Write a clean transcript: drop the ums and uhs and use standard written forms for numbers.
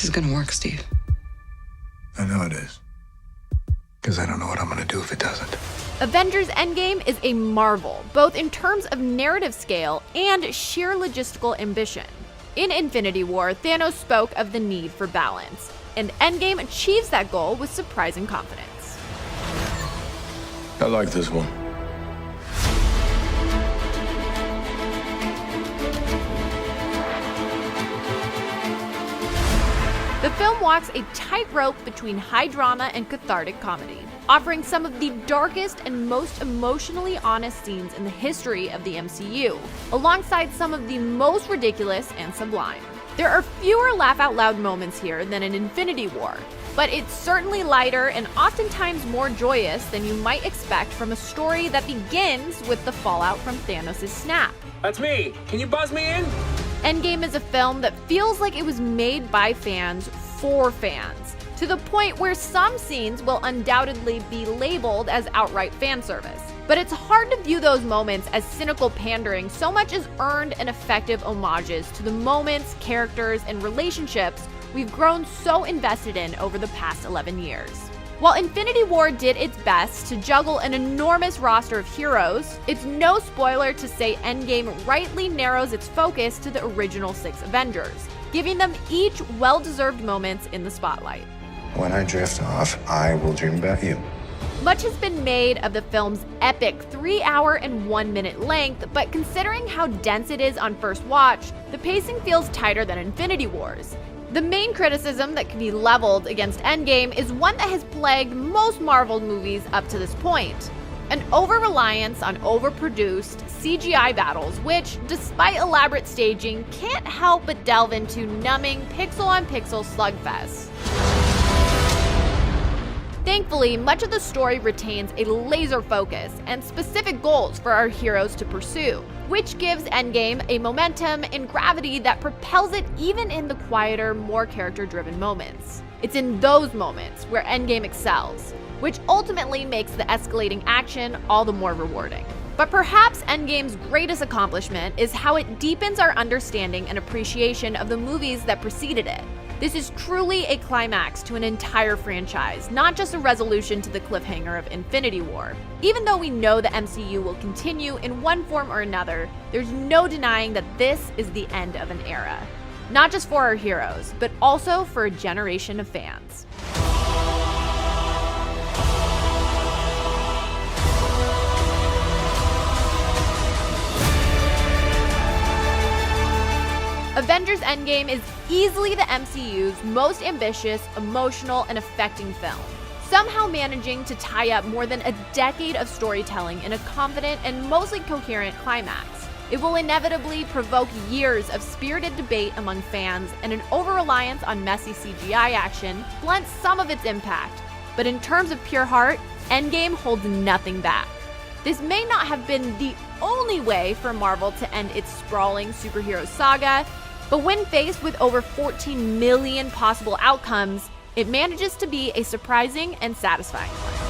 is gonna work, Steve. I know it is. Because I don't know what I'm gonna do if it doesn't. Avengers Endgame is a marvel, both in terms of narrative scale and sheer logistical ambition. In Infinity War, Thanos spoke of the need for balance, and Endgame achieves that goal with surprising confidence. I like this one. The film walks a tightrope between high drama and cathartic comedy, offering some of the darkest and most emotionally honest scenes in the history of the MCU, alongside some of the most ridiculous and sublime. There are fewer laugh-out-loud moments here than in Infinity War, but it's certainly lighter and oftentimes more joyous than you might expect from a story that begins with the fallout from Thanos' snap. That's me. Can you buzz me in? Endgame is a film that feels like it was made by fans for fans, to the point where some scenes will undoubtedly be labeled as outright fan service. But it's hard to view those moments as cynical pandering so much as earned and effective homages to the moments, characters, and relationships we've grown so invested in over the past 11 years. While Infinity War did its best to juggle an enormous roster of heroes, it's no spoiler to say Endgame rightly narrows its focus to the original 6 Avengers, giving them each well-deserved moments in the spotlight. When I drift off, I will dream about you. Much has been made of the film's epic 3-hour and 1-minute length, but considering how dense it is on first watch, the pacing feels tighter than Infinity War's. The main criticism that can be leveled against Endgame is one that has plagued most Marvel movies up to this point: an over-reliance on overproduced CGI battles, which, despite elaborate staging, can't help but delve into numbing pixel-on-pixel slugfests. Thankfully, much of the story retains a laser focus and specific goals for our heroes to pursue, which gives Endgame a momentum and gravity that propels it even in the quieter, more character-driven moments. It's in those moments where Endgame excels, which ultimately makes the escalating action all the more rewarding. But perhaps Endgame's greatest accomplishment is how it deepens our understanding and appreciation of the movies that preceded it. This is truly a climax to an entire franchise, not just a resolution to the cliffhanger of Infinity War. Even though we know the MCU will continue in one form or another, there's no denying that this is the end of an era. Not just for our heroes, but also for a generation of fans. Avengers Endgame is easily the MCU's most ambitious, emotional, and affecting film, somehow managing to tie up more than a decade of storytelling in a confident and mostly coherent climax. It will inevitably provoke years of spirited debate among fans, and an over-reliance on messy CGI action blunts some of its impact. But in terms of pure heart, Endgame holds nothing back. This may not have been the only way for Marvel to end its sprawling superhero saga, but when faced with over 14 million possible outcomes, it manages to be a surprising and satisfying one.